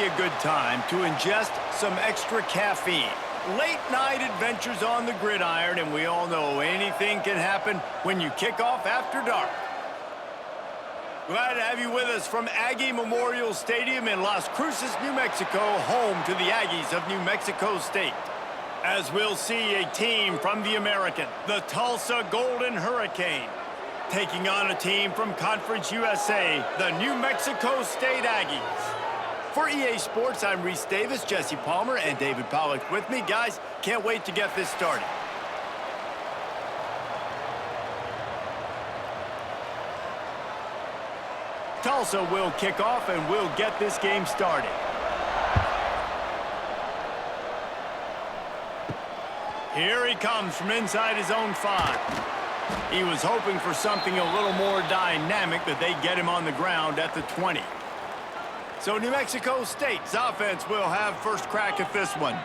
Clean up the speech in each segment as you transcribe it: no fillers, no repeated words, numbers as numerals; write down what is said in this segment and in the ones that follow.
a good time to ingest some extra caffeine. Late night adventures on the gridiron, and we all know anything can happen when you kick off after dark. Glad to have you with us from Aggie Memorial Stadium in Las Cruces, New Mexico, home to the Aggies of New Mexico State. As we'll see a team from the American, the Tulsa Golden Hurricane, taking on a team from Conference USA, the New Mexico State Aggies. For EA Sports, I'm Reese Davis, Jesse Palmer, and David Pollack with me. Guys, can't wait to get this started. Tulsa will kick off, and we'll get this game started. Here he comes from inside his own 5. He was hoping for something a little more dynamic, that they get him on the ground at the 20. So New Mexico State's offense will have first crack at this one.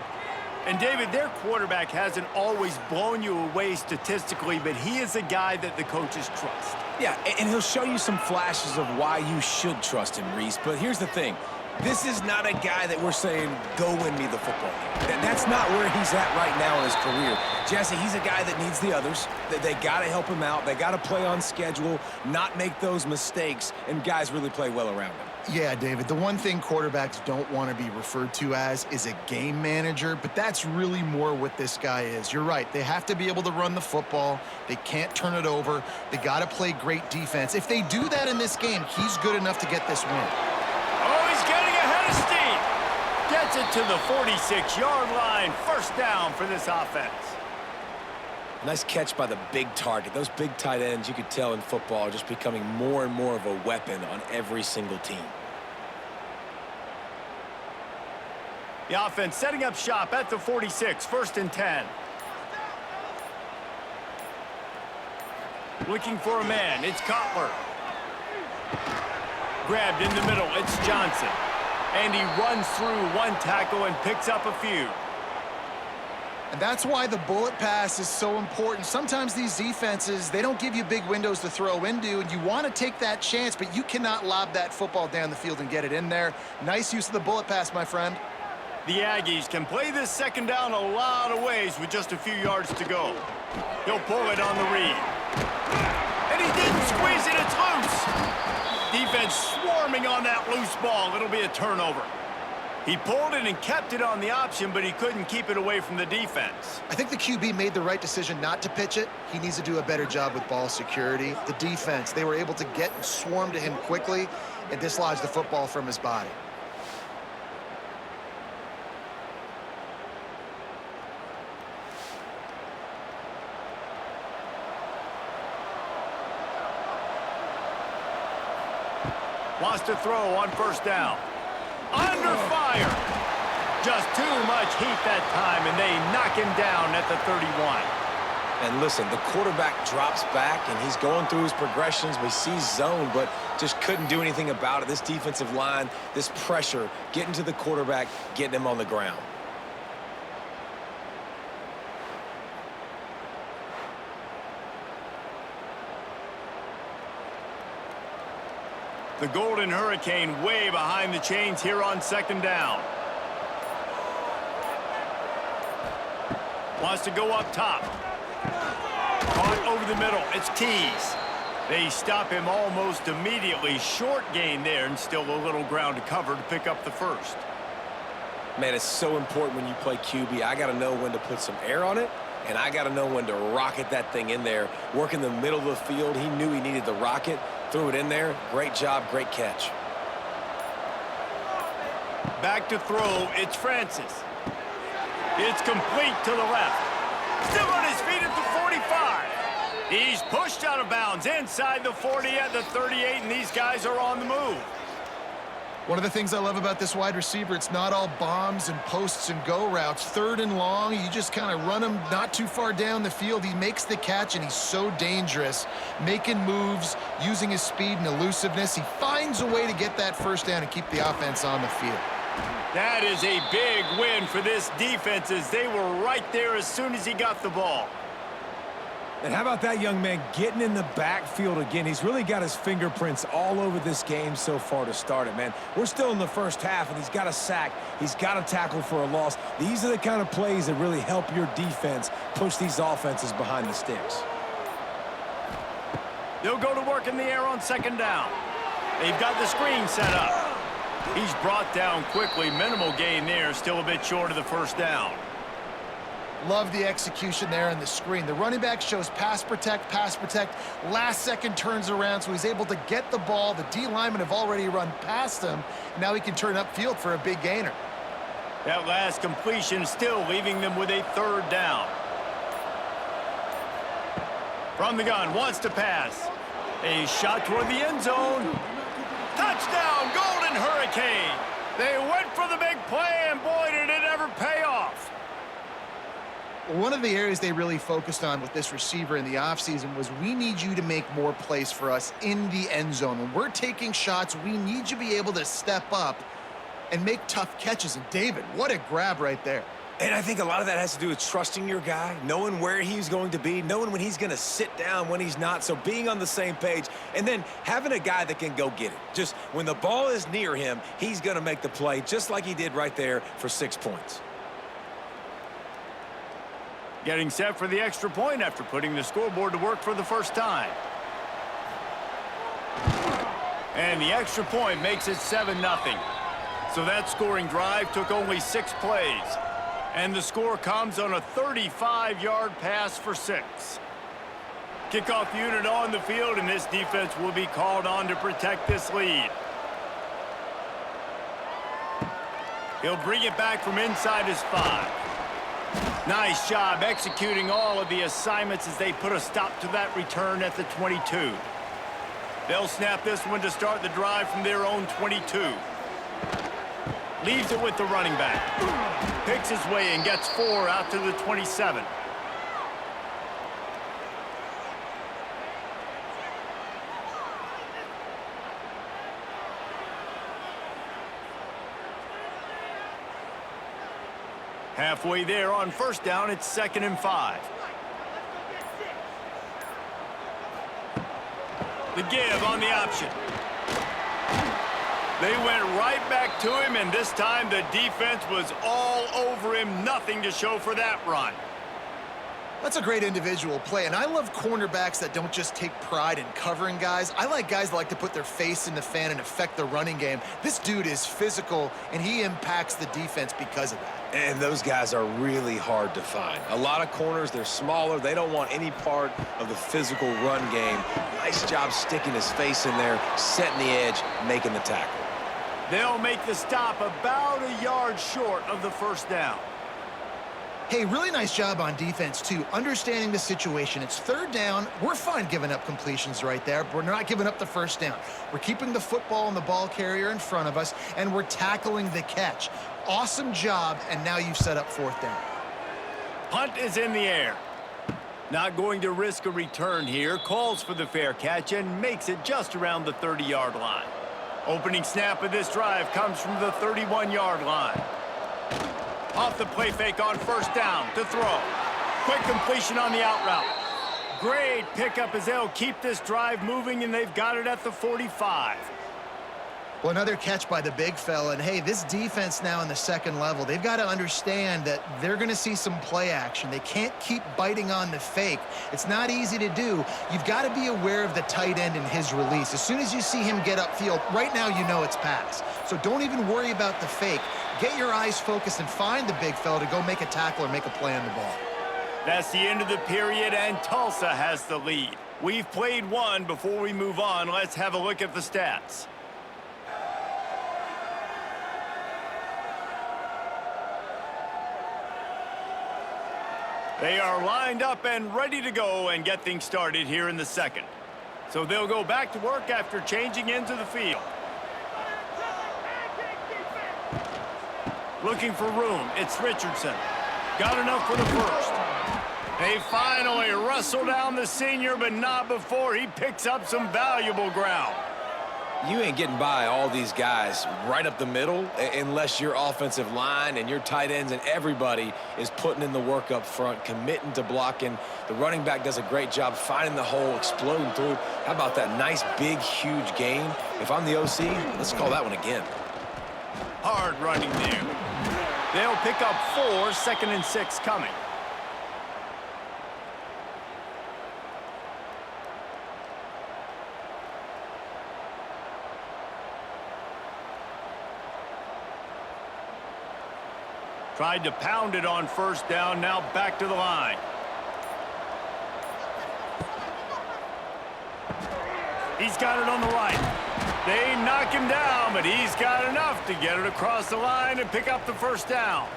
And David, their quarterback hasn't always blown you away statistically, but he is a guy that the coaches trust. Yeah, and he'll show you some flashes of why you should trust him, Reese. But here's the thing. This is not a guy that we're saying, go win me the football game. That's not where he's at right now in his career. Jesse, he's a guy that needs the others. They got to help him out. They got to play on schedule, not make those mistakes, and guys really play well around him. Yeah, David, the one thing quarterbacks don't want to be referred to as is a game manager, but that's really more what this guy is. You're right. They have to be able to run the football. They can't turn it over. They got to play great defense. If they do that in this game, he's good enough to get this win. Oh, he's getting ahead of steam. Gets it to the 46-yard line. First down for this offense. Nice catch by the big target. Those big tight ends, you could tell in football, are just becoming more and more of a weapon on every single team. The offense setting up shop at the 46, 1st and 10. Looking for a man, it's Kotler. Grabbed in the middle, it's Johnson. And he runs through one tackle and picks up a few. And that's why the bullet pass is so important. Sometimes these defenses, they don't give you big windows to throw into, and you want to take that chance, but you cannot lob that football down the field and get it in there. Nice use of the bullet pass, my friend. The Aggies can play this second down a lot of ways with just a few yards to go. He'll pull it on the read. And he didn't squeeze it, it's loose. Defense swarming on that loose ball. It'll be a turnover. He pulled it and kept it on the option, but he couldn't keep it away from the defense. I think the QB made the right decision not to pitch it. He needs to do a better job with ball security. The defense, they were able to get and swarm to him quickly and dislodge the football from his body. Wants to throw on first down. Under fire. Just too much heat that time, and they knock him down at the 31. And listen, the quarterback drops back, and he's going through his progressions. We see zone, but just couldn't do anything about it. This defensive line, this pressure, getting to the quarterback, getting him on the ground. The Golden Hurricane way behind the chains here on second down. Wants to go up top. Caught over the middle. It's Tees. They stop him almost immediately. Short gain there, and still a little ground to cover to pick up the first. Man, it's so important when you play QB. I got to know when to put some air on it, and I got to know when to rocket that thing in there. Work in the middle of the field. He knew he needed the rocket. Threw it in there. Great job, great catch. Back to throw, it's Francis. It's complete to the left. Still on his feet at the 45. He's pushed out of bounds inside the 40 at the 38, and these guys are on the move. One of the things I love about this wide receiver, it's not all bombs and posts and go routes. 3rd and long, you just kind of run him not too far down the field. He makes the catch, and he's so dangerous, making moves, using his speed and elusiveness. He finds a way to get that first down and keep the offense on the field. That is a big win for this defense, as they were right there as soon as he got the ball. And how about that young man getting in the backfield again? He's really got his fingerprints all over this game so far to start it, man. We're still in the first half, and he's got a sack. He's got a tackle for a loss. These are the kind of plays that really help your defense push these offenses behind the sticks. They'll go to work in the air on second down. They've got the screen set up. He's brought down quickly. Minimal gain there, still a bit short of the first down. Love the execution there in the screen. The running back shows pass protect, last second turns around, so he's able to get the ball. The D linemen have already run past him. Now he can turn upfield for a big gainer. That last completion still leaving them with a third down. From the gun, wants to pass. A shot toward the end zone. Touchdown, Golden Hurricane. They went for the big play, and boy, did it ever pay off. One of the areas they really focused on with this receiver in the offseason was we need you to make more plays for us in the end zone. When we're taking shots, we need you to be able to step up and make tough catches. And David, what a grab right there. And I think a lot of that has to do with trusting your guy, knowing where he's going to be, knowing when he's going to sit down, when he's not, so being on the same page, and then having a guy that can go get it. Just when the ball is near him, he's going to make the play, just like he did right there for 6 points. Getting set for the extra point after putting the scoreboard to work for the first time. And the extra point makes it 7-0. So that scoring drive took only 6 plays. And the score comes on a 35-yard pass for 6. Kickoff unit on the field, and this defense will be called on to protect this lead. He'll bring it back from inside his 5. Nice job executing all of the assignments as they put a stop to that return at the 22. They'll snap this one to start the drive from their own 22. Leaves it with the running back. Picks his way and gets 4 out to the 27. Halfway there on first down, it's 2nd and 5. The give on the option. They went right back to him, and this time the defense was all over him. Nothing to show for that run. That's a great individual play, and I love cornerbacks that don't just take pride in covering guys. I like guys that like to put their face in the fan and affect the running game. This dude is physical, and he impacts the defense because of that. And those guys are really hard to find. A lot of corners, they're smaller. They don't want any part of the physical run game. Nice job sticking his face in there, setting the edge, making the tackle. They'll make the stop about a yard short of the first down. Hey, really nice job on defense, too, understanding the situation. It's 3rd down. We're fine giving up completions right there, but we're not giving up the first down. We're keeping the football and the ball carrier in front of us, and we're tackling the catch. Awesome job, and now you've set up 4th down. Punt is in the air. Not going to risk a return here. Calls for the fair catch and makes it just around the 30-yard line. Opening snap of this drive comes from the 31-yard line. Off the play fake on first down to throw. Quick completion on the out route. Great pickup as they'll keep this drive moving, and they've got it at the 45. Well, another catch by the big fella. And, hey, this defense now in the 2nd level, they've got to understand that they're going to see some play action. They can't keep biting on the fake. It's not easy to do. You've got to be aware of the tight end and his release. As soon as you see him get upfield, right now you know it's pass. So don't even worry about the fake. Get your eyes focused and find the big fella to go make a tackle or make a play on the ball. That's the end of the period, and Tulsa has the lead. We've played one. Before we move on, let's have a look at the stats. They are lined up and ready to go and get things started here in the 2nd. So they'll go back to work after changing into the field. Looking for room, it's Richardson. Got enough for the first. They finally wrestle down the senior, but not before he picks up some valuable ground. You ain't getting by all these guys right up the middle unless your offensive line and your tight ends and everybody is putting in the work up front, committing to blocking. The running back does a great job finding the hole, exploding through. How about that nice, big, huge gain? If I'm the OC, let's call that one again. Hard running there. They'll pick up 4, 2nd and 6 coming. Tried to pound it on 1st down, now back to the line. He's got it on the right. They knock him down, but he's got enough to get it across the line and pick up the 1st down.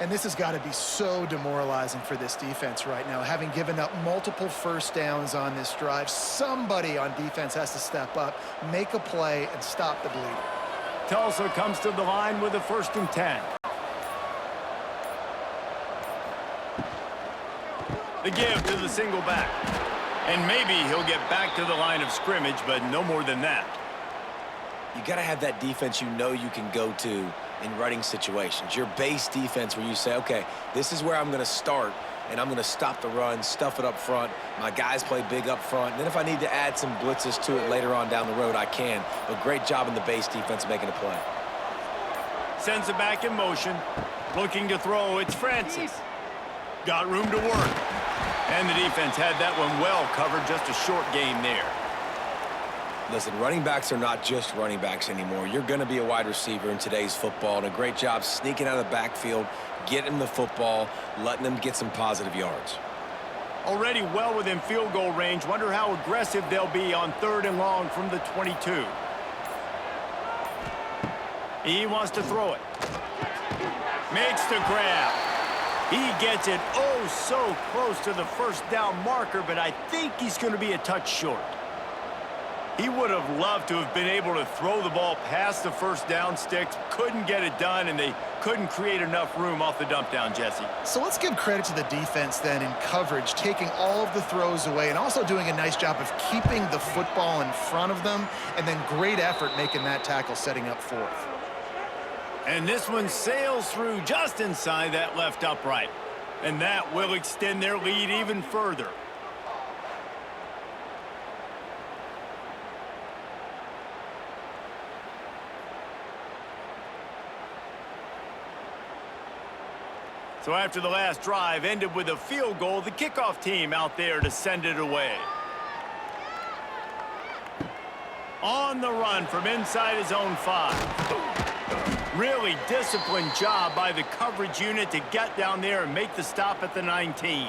And this has got to be so demoralizing for this defense right now. Having given up multiple 1st downs on this drive, somebody on defense has to step up, make a play, and stop the bleeding. Tulsa comes to the line with a 1st and 10. The give to the single back. And maybe he'll get back to the line of scrimmage, but no more than that. You got to have that defense you know you can go to in running situations. Your base defense where you say, okay, this is where I'm going to start, and I'm going to stop the run, stuff it up front. My guys play big up front. And then if I need to add some blitzes to it later on down the road, I can. But great job in the base defense making a play. Sends it back in motion. Looking to throw, it's Francis. Got room to work. And the defense had that one well covered, just a short gain there. Listen, running backs are not just running backs anymore. You're going to be a wide receiver in today's football, and a great job sneaking out of the backfield, getting the football, letting them get some positive yards. Already well within field goal range. Wonder how aggressive they'll be on 3rd and long from the 22. He wants to throw it. Makes the grab. He gets it oh so close to the 1st down marker, but I think he's going to be a touch short. He would have loved to have been able to throw the ball past the 1st down sticks, couldn't get it done, and they couldn't create enough room off the dump down, Jesse. So let's give credit to the defense then in coverage, taking all of the throws away and also doing a nice job of keeping the football in front of them, and then great effort making that tackle, setting up 4th. And this one sails through just inside that left upright. And that will extend their lead even further. So after the last drive ended with a field goal, the kickoff team out there to send it away. On the run from inside his own 5. Really disciplined job by the coverage unit to get down there and make the stop at the 19.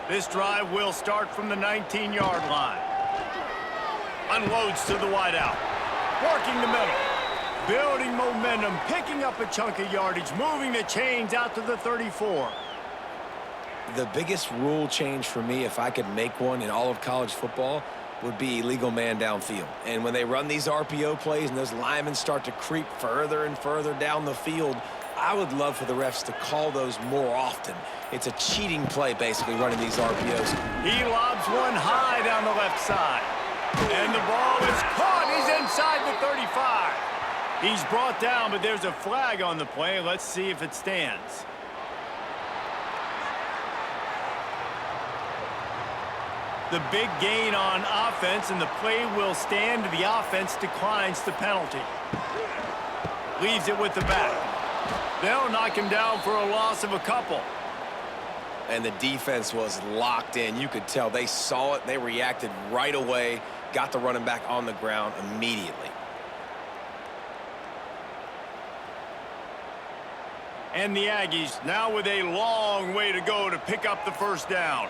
This drive will start from the 19-yard line. Unloads to the wideout. Working the middle. Building momentum, picking up a chunk of yardage, moving the chains out to the 34. The biggest rule change for me, if I could make one in all of college football, would be illegal man downfield. And when they run these RPO plays and those linemen start to creep further and further down the field, I would love for the refs to call those more often. It's a cheating play, basically, running these RPOs. He lobs one high down the left side. And the ball is caught. He's inside the 35. He's brought down, but there's a flag on the play. Let's see if it stands. The big gain on offense, and the play will stand. The offense declines the penalty. Leaves it with the back. They'll knock him down for a loss of a couple. And the defense was locked in. You could tell they saw it. They reacted right away, got the running back on the ground immediately. And the Aggies now with a long way to go to pick up the 1st down.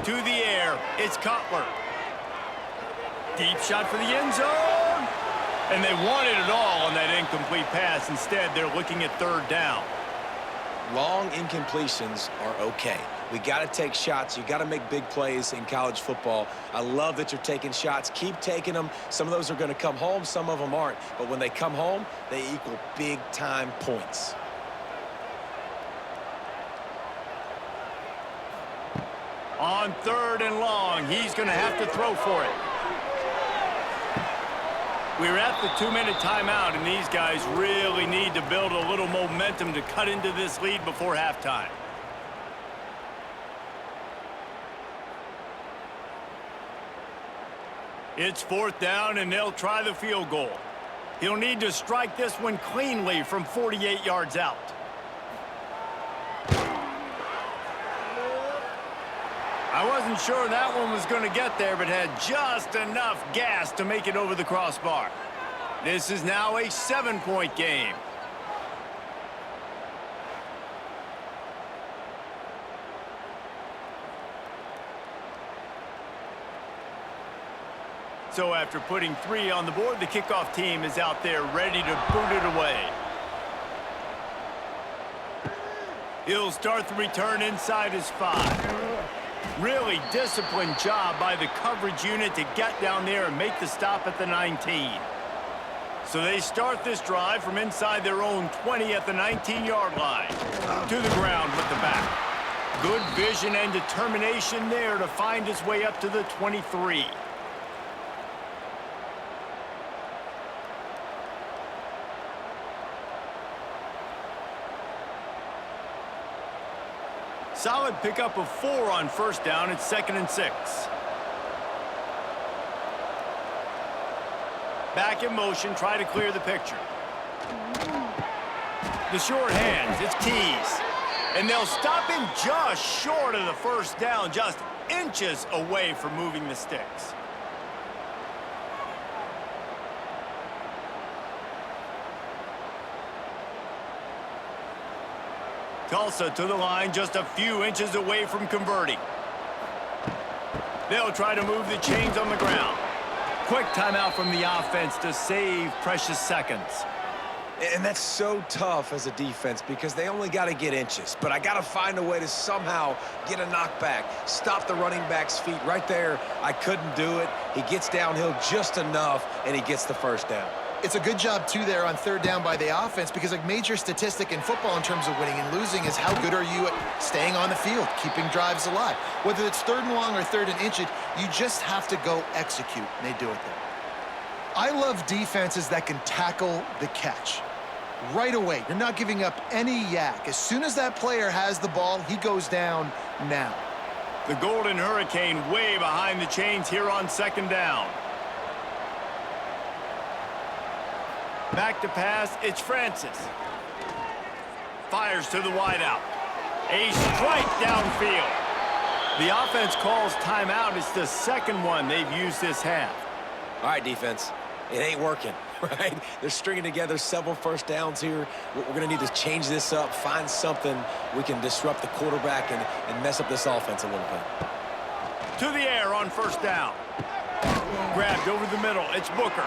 To the air, it's Cutler. Deep shot for the end zone. And they wanted it all on that incomplete pass. Instead, they're looking at 3rd down. Long incompletions are okay. We got to take shots. You got to make big plays in college football. I love that you're taking shots. Keep taking them. Some of those are going to come home. Some of them aren't. But when they come home, they equal big-time points. On 3rd and long, he's going to have to throw for it. We're at the 2-minute timeout, and these guys really need to build a little momentum to cut into this lead before halftime. It's 4th down, and they'll try the field goal. He'll need to strike this one cleanly from 48 yards out. I wasn't sure that one was going to get there, but had just enough gas to make it over the crossbar. This is now a 7-point game. So after putting 3 on the board, the kickoff team is out there ready to boot it away. He'll start the return inside his 5. Really disciplined job by the coverage unit to get down there and make the stop at the 19. So they start this drive from inside their own 20 at the 19-yard line. To the ground with the back. Good vision and determination there to find his way up to the 23. Solid pickup of 4 on 1st down. It's 2nd and 6. Back in motion, try to clear the picture. The short hands, it's Keys. And they'll stop him just short of the 1st down, just inches away from moving the sticks. Tulsa to the line, just a few inches away from converting. They'll try to move the chains on the ground. Quick timeout from the offense to save precious seconds. And that's so tough as a defense because they only got to get inches. But I got to find a way to somehow get a knockback, stop the running back's feet right there. I couldn't do it. He gets downhill just enough, and he gets the 1st down. It's a good job, too, there on 3rd down by the offense because a major statistic in football in terms of winning and losing is how good are you at staying on the field, keeping drives alive. Whether it's 3rd and long or 3rd and inches, you just have to go execute, and they do it there. I love defenses that can tackle the catch. Right away, you're not giving up any yak. As soon as that player has the ball, he goes down now. The Golden Hurricane way behind the chains here on 2nd down. Back to pass, it's Francis. Fires to the wideout. A strike downfield. The offense calls timeout. It's the 2nd one they've used this half. All right, defense. It ain't working, right? They're stringing together several 1st downs here. We're going to need to change this up, find something we can disrupt the quarterback and mess up this offense a little bit. To the air on 1st down. Grabbed over the middle. It's Booker.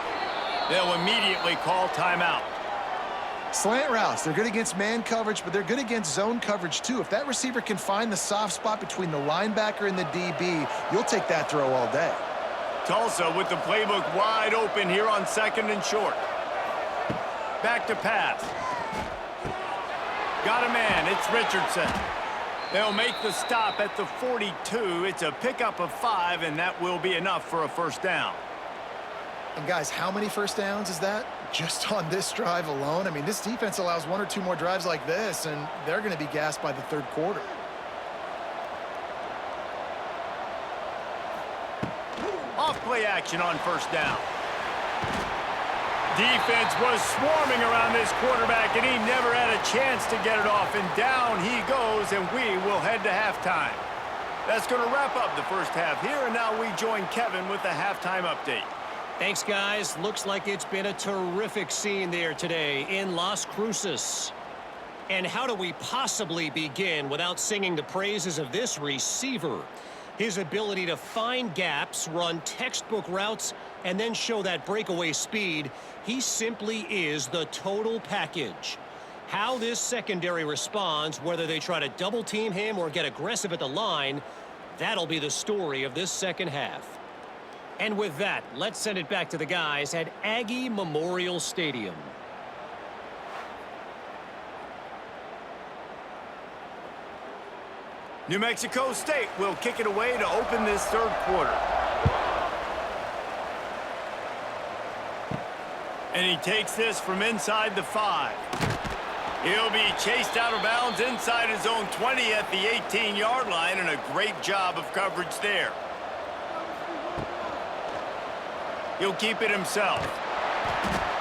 They'll immediately call timeout. Slant routes, they're good against man coverage, but they're good against zone coverage, too. If that receiver can find the soft spot between the linebacker and the DB, you'll take that throw all day. Tulsa with the playbook wide open here on 2nd and short. Back to pass. Got a man, it's Richardson. They'll make the stop at the 42. It's a pickup of 5, and that will be enough for a 1st down. And guys, how many 1st downs is that? Just on this drive alone? I mean, this defense allows 1 or 2 more drives like this, and they're going to be gassed by the 3rd quarter. Off play action on 1st down. Defense was swarming around this quarterback, and he never had a chance to get it off. And down he goes, and we will head to halftime. That's going to wrap up the 1st half here, and now we join Kevin with the halftime update. Thanks, guys. Looks like it's been a terrific scene there today in Las Cruces. And how do we possibly begin without singing the praises of this receiver? His ability to find gaps, run textbook routes, and then show that breakaway speed. He simply is the total package. How this secondary responds, whether they try to double team him or get aggressive at the line, that'll be the story of this 2nd half. And with that, let's send it back to the guys at Aggie Memorial Stadium. New Mexico State will kick it away to open this third quarter. And he takes this from inside the 5. He'll be chased out of bounds inside his own 20 at the 18-yard line, and a great job of coverage there. He'll keep it himself.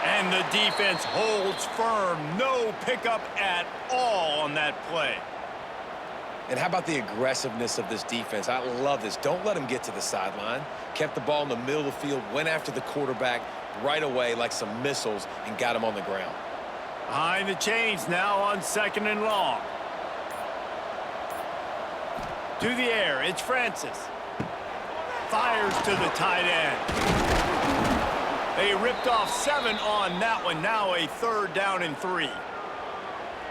And the defense holds firm. No pickup at all on that play. And how about the aggressiveness of this defense? I love this. Don't let him get to the sideline. Kept the ball in the middle of the field, went after the quarterback right away like some missiles, and got him on the ground. Behind the chains now on 2nd and long. To the air, it's Francis. Fires to the tight end. They ripped off 7 on that one. Now a 3rd down and 3.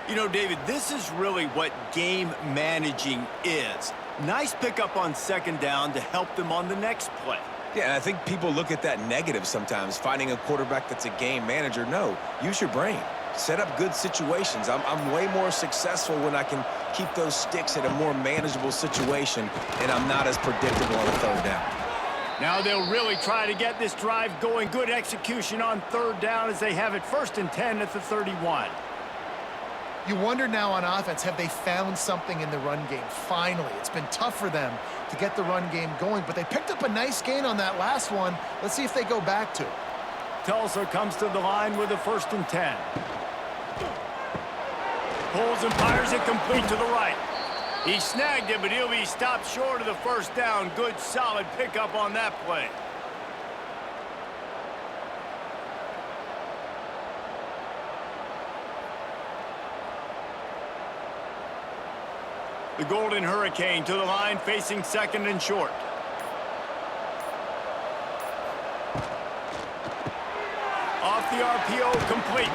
You know, David, this is really what game managing is. Nice pickup on 2nd down to help them on the next play. Yeah, and I think people look at that negative sometimes, finding a quarterback that's a game manager. No, use your brain. Set up good situations. I'm way more successful when I can keep those sticks at a more manageable situation, and I'm not as predictable on a 3rd down. Now they'll really try to get this drive going. Good execution on 3rd down as they have it 1st and 10 at the 31. You wonder now on offense, have they found something in the run game? Finally, it's been tough for them to get the run game going, but they picked up a nice gain on that last one. Let's see if they go back to it. Tulsa comes to the line with a 1st and 10. Pulls and fires it complete to the right. He snagged it, but he'll be stopped short of the 1st down. Good, solid pickup on that play. The Golden Hurricane to the line, facing 2nd and short. Off the RPO, complete.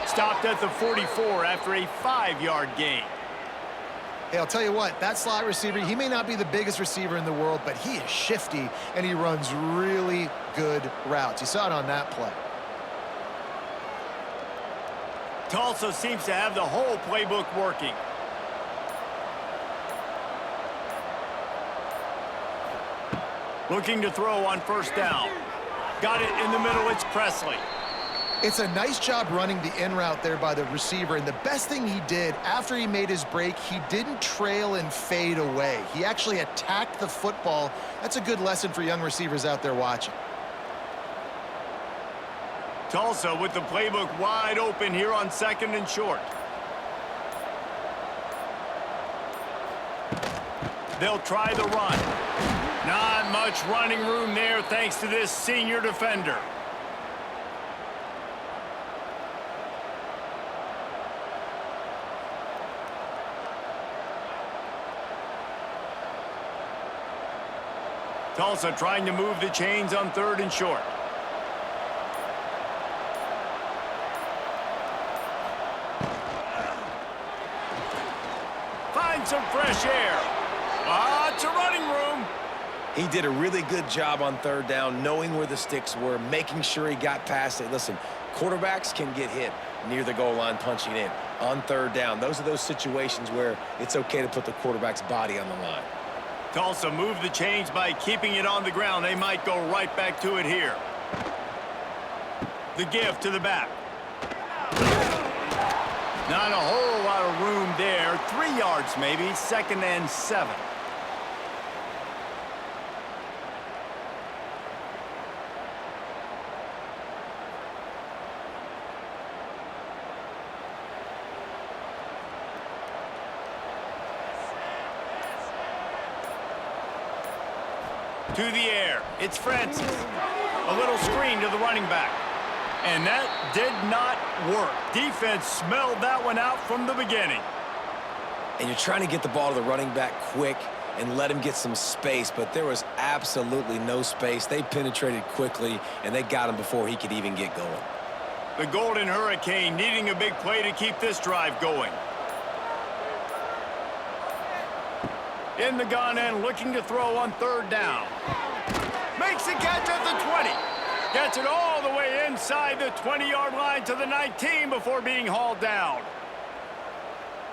Stopped at the 44 after a 5-yard gain. Hey, I'll tell you what, that slot receiver, he may not be the biggest receiver in the world, but he is shifty, and he runs really good routes. You saw it on that play. Tulsa seems to have the whole playbook working. Looking to throw on 1st down. Got it in the middle, it's Presley. It's a nice job running the in route there by the receiver, and the best thing he did after he made his break, he didn't trail and fade away. He actually attacked the football. That's a good lesson for young receivers out there watching. Tulsa with the playbook wide open here on 2nd and short. They'll try the run. Not much running room there thanks to this senior defender. Tulsa trying to move the chains on 3rd and short. Find some fresh air. Lots of running room. He did a really good job on 3rd down, knowing where the sticks were, making sure he got past it. Listen, quarterbacks can get hit near the goal line punching in. On 3rd down, those are those situations where it's okay to put the quarterback's body on the line. Tulsa moved the chains by keeping it on the ground. They might go right back to it here. The give to the back. Not a whole lot of room there. 3 yards maybe. 2nd and 7. To the air, it's Francis. A little screen to the running back. And that did not work. Defense smelled that one out from the beginning. And you're trying to get the ball to the running back quick and let him get some space, but there was absolutely no space. They penetrated quickly, and they got him before he could even get going. The Golden Hurricane needing a big play to keep this drive going. In the gun end, looking to throw on 3rd down. Makes the catch at the 20. Gets it all the way inside the 20-yard line to the 19 before being hauled down.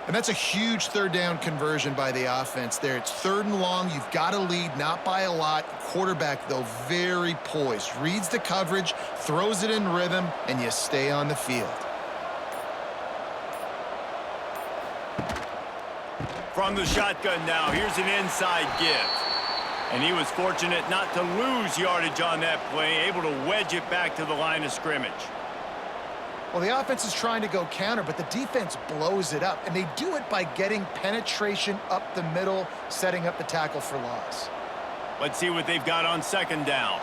And that's a huge third down conversion by the offense there. It's 3rd and long. You've got to lead, not by a lot. Quarterback, though, very poised. Reads the coverage, throws it in rhythm, and you stay on the field. From the shotgun now, here's an inside give. And he was fortunate not to lose yardage on that play, able to wedge it back to the line of scrimmage. Well, the offense is trying to go counter, but the defense blows it up, and they do it by getting penetration up the middle, setting up the tackle for loss. Let's see what they've got on 2nd down.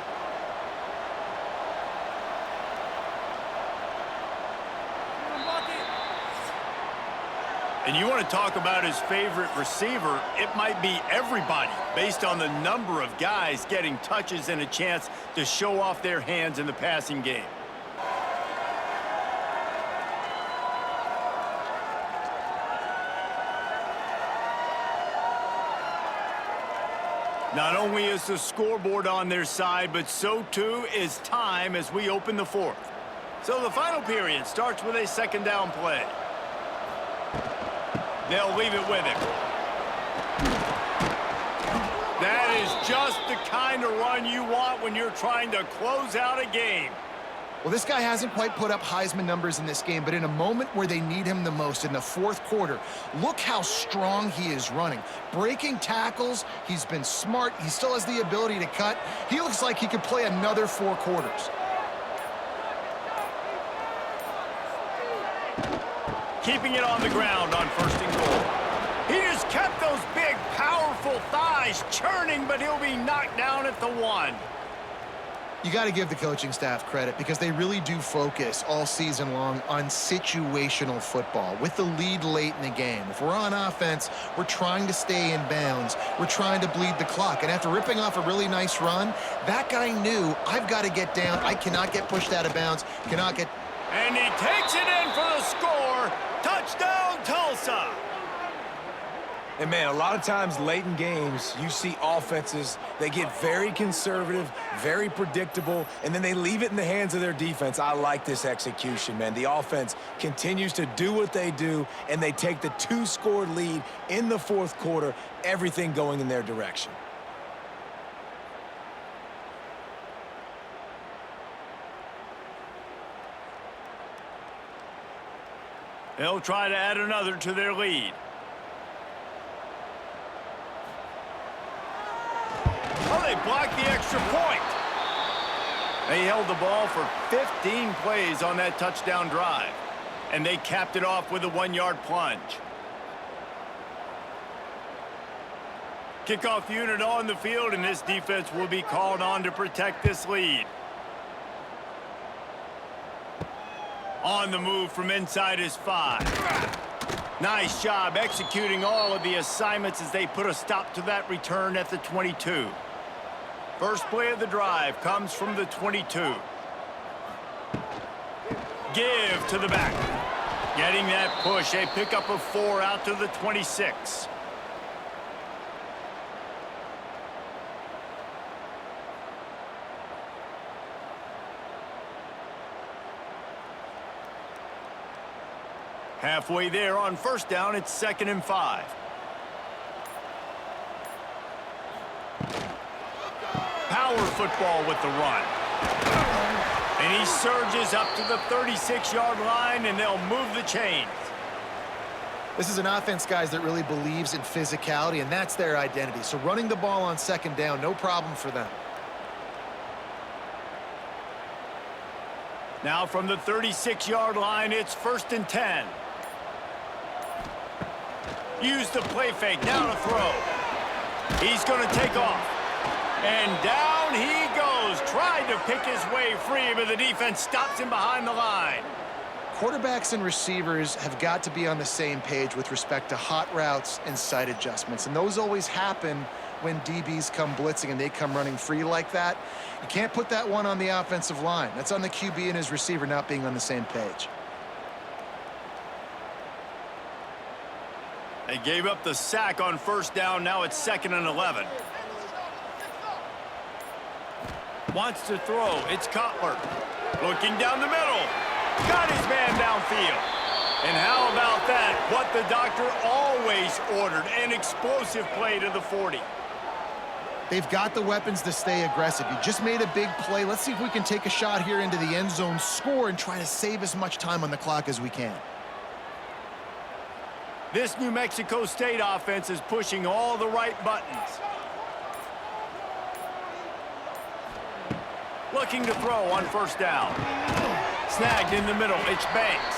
And you want to talk about his favorite receiver, it might be everybody, based on the number of guys getting touches and a chance to show off their hands in the passing game. Not only is the scoreboard on their side, but so too is time as we open the 4th. So the final period starts with a 2nd down play. They'll leave it with him. That is just the kind of run you want when you're trying to close out a game. Well, this guy hasn't quite put up Heisman numbers in this game, but in a moment where they need him the most, in the 4th quarter, look how strong he is running. Breaking tackles, he's been smart. He still has the ability to cut. He looks like he could play another 4 quarters. Keeping it on the ground on 1st and goal. He just kept those big, powerful thighs churning, but he'll be knocked down at the 1. You got to give the coaching staff credit because they really do focus all season long on situational football with the lead late in the game. If we're on offense, we're trying to stay in bounds. We're trying to bleed the clock. And after ripping off a really nice run, that guy knew, I've got to get down. I cannot get pushed out of bounds. Cannot get... And he takes it in for the score. Touchdown, Tulsa. And, man, a lot of times late in games, you see offenses, they get very conservative, very predictable, and then they leave it in the hands of their defense. I like this execution, man. The offense continues to do what they do, and they take the 2-score lead in the 4th quarter, everything going in their direction. They'll try to add another to their lead. Oh, they blocked the extra point. They held the ball for 15 plays on that touchdown drive, and they capped it off with a 1-yard plunge. Kickoff unit on the field, and this defense will be called on to protect this lead. On the move from inside his 5. Nice job executing all of the assignments as they put a stop to that return at the 22. First play of the drive comes from the 22. Give to the back. Getting that push, a pickup of 4 out to the 26. Halfway there on 1st down, it's 2nd and 5. Power football with the run. And he surges up to the 36-yard line, and they'll move the chains. This is an offense, guys, that really believes in physicality, and that's their identity. So running the ball on 2nd down, no problem for them. Now from the 36-yard line, it's 1st and 10. Use the play fake, now to throw. He's going to take off. And down he goes, trying to pick his way free, but the defense stops him behind the line. Quarterbacks and receivers have got to be on the same page with respect to hot routes and sight adjustments, and those always happen when DBs come blitzing and they come running free like that. You can't put that one on the offensive line. That's on the QB and his receiver not being on the same page. They gave up the sack on 1st down. Now it's 2nd and 11. Wants to throw. It's Cutler. Looking down the middle. Got his man downfield. And how about that? What the doctor always ordered, an explosive play to the 40. They've got the weapons to stay aggressive. You just made a big play. Let's see if we can take a shot here into the end zone, score, and try to save as much time on the clock as we can. This New Mexico State offense is pushing all the right buttons. Looking to throw on first down. Snagged in the middle, it's Banks.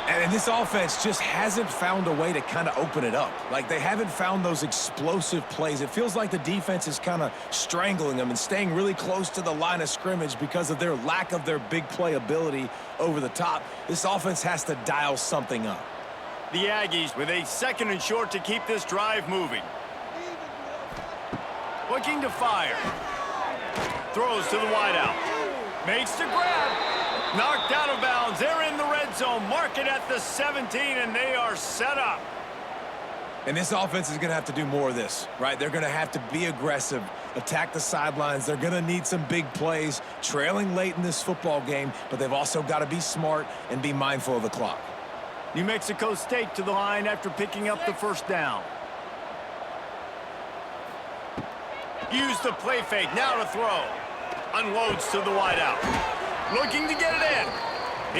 And this offense just hasn't found a way to kind of open it up. Like, they haven't found those explosive plays. It feels like the defense is kind of strangling them and staying really close to the line of scrimmage because of their lack of their big play ability over the top. This offense has to dial something up. The Aggies with a 2nd and short to keep this drive moving. Looking to fire. Throws to the wideout. Makes the grab. Knocked out of bounds. They're in the red zone. Mark it at the 17, and they are set up. And this offense is going to have to do more of this, right? They're going to have to be aggressive, attack the sidelines. They're going to need some big plays, trailing late in this football game, but they've also got to be smart and be mindful of the clock. New Mexico State to the line after picking up the first down. Use the play fake. Now to throw. Unloads to the wideout. Looking to get it in.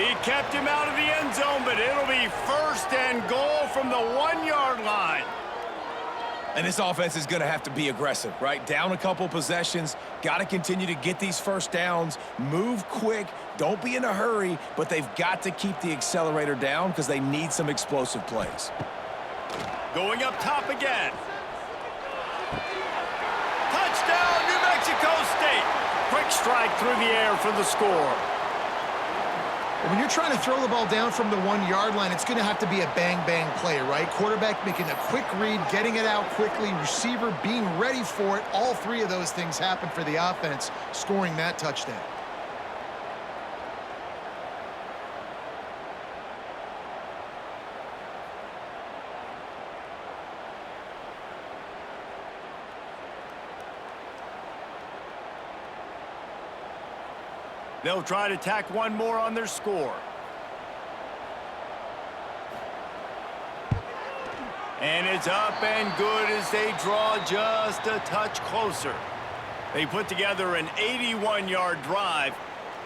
He kept him out of the end zone, but it'll be 1st and goal from the 1-yard line. And this offense is going to have to be aggressive, right? Down a couple possessions, got to continue to get these first downs, move quick, don't be in a hurry, but they've got to keep the accelerator down because they need some explosive plays. Going up top again. Touchdown, New Mexico State. Quick strike through the air for the score. When you're trying to throw the ball down from the 1-yard line, it's going to have to be a bang-bang play, right? Quarterback making a quick read, getting it out quickly, receiver being ready for it. All 3 of those things happen for the offense, scoring that touchdown. They'll try to tack one more on their score. And it's up and good as they draw just a touch closer. They put together an 81-yard drive,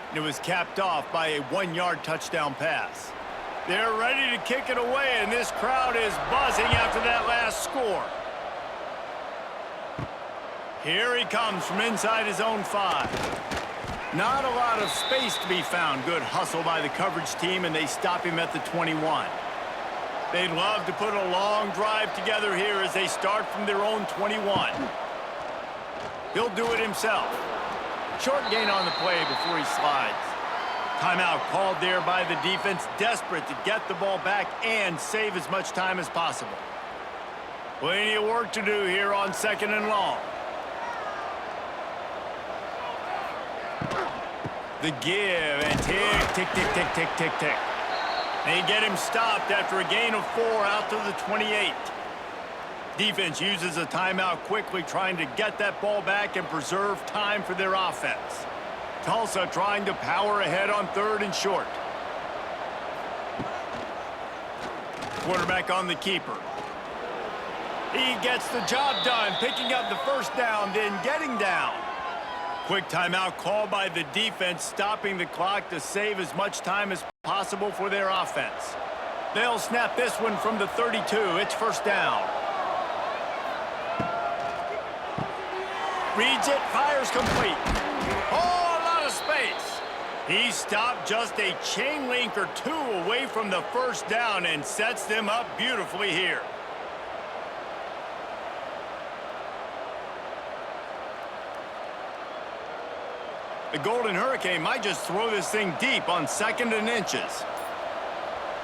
and it was capped off by a 1-yard touchdown pass. They're ready to kick it away, and this crowd is buzzing after that last score. Here he comes from inside his own 5. Not a lot of space to be found. Good hustle by the coverage team, and they stop him at the 21. They'd love to put a long drive together here as they start from their own 21. He'll do it himself. Short gain on the play before he slides. Timeout called there by the defense, desperate to get the ball back and save as much time as possible. Plenty of work to do here on 2nd and long. The give, and tick, tick, tick, tick, tick, tick, tick. They get him stopped after a gain of 4 out to the 28. Defense uses a timeout quickly, trying to get that ball back and preserve time for their offense. Tulsa trying to power ahead on 3rd and short. Quarterback on the keeper. He gets the job done, picking up the first down, then getting down. Quick timeout called by the defense, stopping the clock to save as much time as possible for their offense. They'll snap this one from the 32. It's first down. Reads it, fires complete. Oh, a lot of space. He stopped just a chain link or 2 away from the first down and sets them up beautifully here. The Golden Hurricane might just throw this thing deep on 2nd and inches.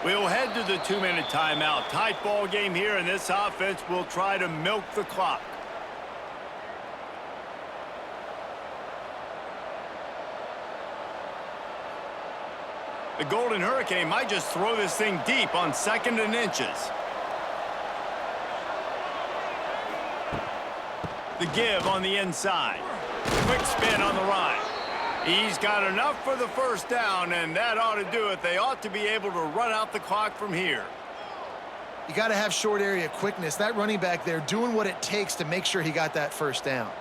We'll head to the 2-minute timeout. Tight ball game here, and this offense will try to milk the clock. The Golden Hurricane might just throw this thing deep on 2nd and inches. The give on the inside. Quick spin on the right. He's got enough for the first down, and that ought to do it. They ought to be able to run out the clock from here. You got to have short area quickness. That running back there doing what it takes to make sure he got that first down.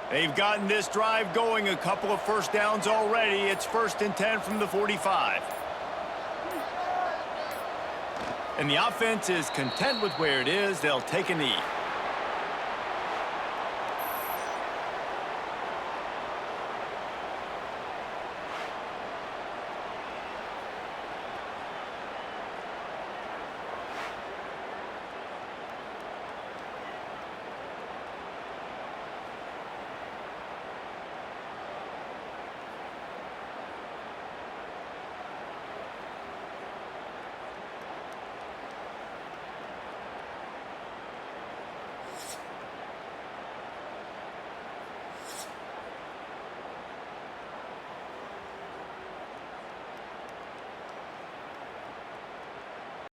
They've gotten this drive going, a couple of first downs already. It's 1st and 10 from the 45. And the offense is content with where it is. They'll take a knee.